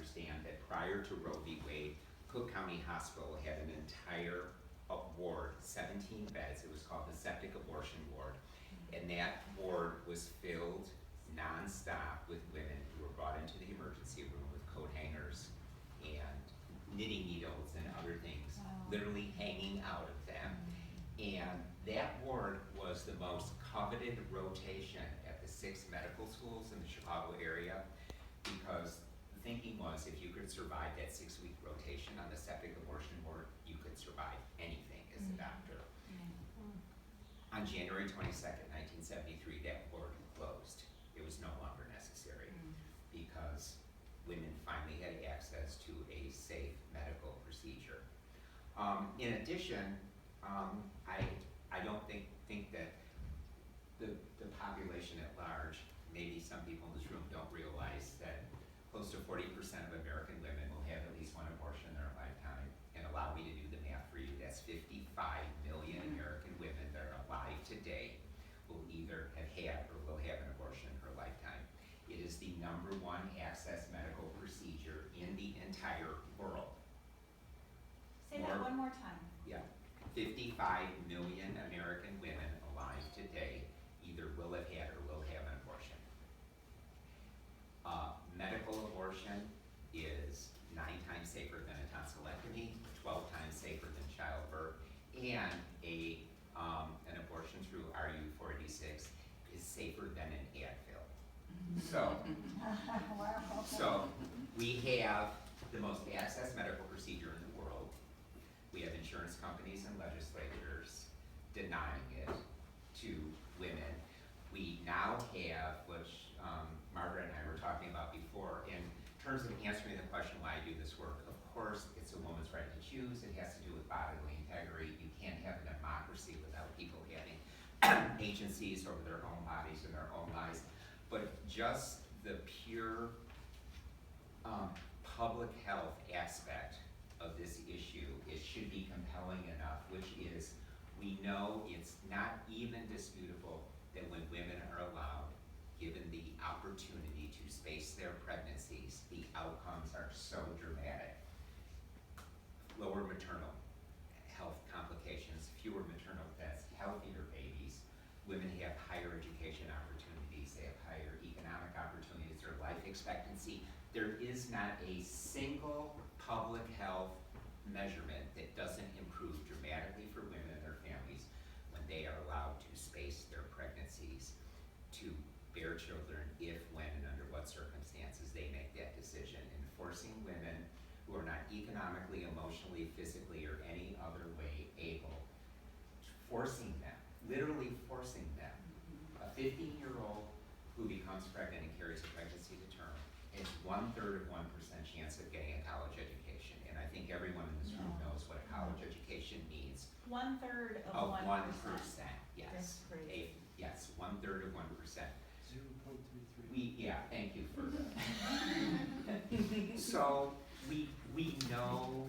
understand that prior to Roe v. Wade, Cook County Hospital had an entire ward, 17 beds. It was called the septic abortion ward. And that ward was filled nonstop with women who were brought into the emergency room with coat hangers and knitting needles and other things, literally hanging out of them. And that ward was the most coveted rotation at the 6 medical schools in the Chicago area, because the thinking was if you could survive that 6-week rotation on the septic abortion ward, you could survive anything as a doctor. On January 22nd, 1973, that ward closed. It was no longer necessary because women finally had access to a safe medical procedure. In addition, I don't think that the population at large, maybe some people in this room don't realize that close to 40% of American women will have at least one abortion in their lifetime. And allow me to do the math for you. That's 55 million American women that are alive today will either have had or will have an abortion in her lifetime. It is the #1 access medical procedure in the entire world. Say that one more time. Yeah, 55 million American women alive today either will have had or will have an abortion. Medical abortion is 9 times safer than a tonsillectomy, 12 times safer than childbirth, and an abortion through RU46 is safer than an Advil. So we have the most access medical procedure in the world. We have insurance companies and legislators denying it to women. We now have, which Margaret and I were talking about before, in terms of answering the question why I do this work, of course, it's a woman's right to choose. It has to do with bodily integrity. You can't have a democracy without people having agencies over their own bodies and their own lives. But just the pure public health aspect of this issue, it should be compelling enough, which is, we know it's not even disputable that when women are allowed, given the opportunity to space their pregnancies, the outcomes are so dramatic. Lower maternal health complications, fewer maternal deaths, healthier babies. Women have higher education opportunities, they have higher economic opportunities, their life expectancy. There is not a single public health measurement that doesn't improve dramatically for women and their families when they are allowed to space their pregnancies, to bear children if, when, and under what circumstances they make that decision. And forcing women who are not economically, emotionally, physically, or any other way able, forcing them, literally forcing them. A 15-year-old who becomes pregnant and carries a pregnancy to term has 1/3 of 1% chance of getting a college education. And I think everyone in this room knows what a college education means. 1/3 of 1%. 1%, yes. That's crazy. Yes, 1/3 of 1%. 0.33. Yeah, thank you for that. So we know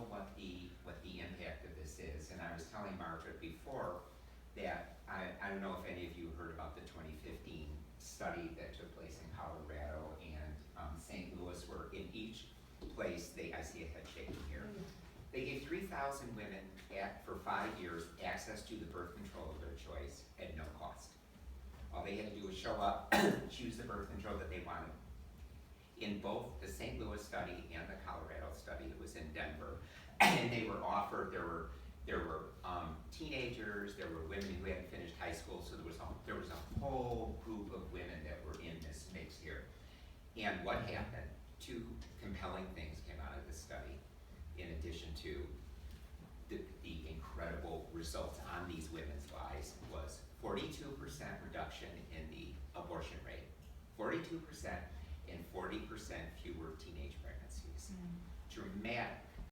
what the impact of this is, and I was telling Margaret before that I don't know if any of you heard about the 2015 study that took place in Colorado and St. Louis, where in each place I see a head shaking here. They gave 3,000 women for 5 years access to the birth control of their choice at no cost. All they had to do was show up, choose the birth control that they wanted. In both the St. Louis study and the Colorado study, it was in Denver, and they were offered, there were teenagers, there were women who hadn't finished high school, so there was a whole group of women that were in this mix here. And what happened? 2 compelling things came out of this study, in addition to the incredible results on these women's lives, was 42% reduction in the abortion rate, 42%, and 40% fewer teenage pregnancies. Dramatic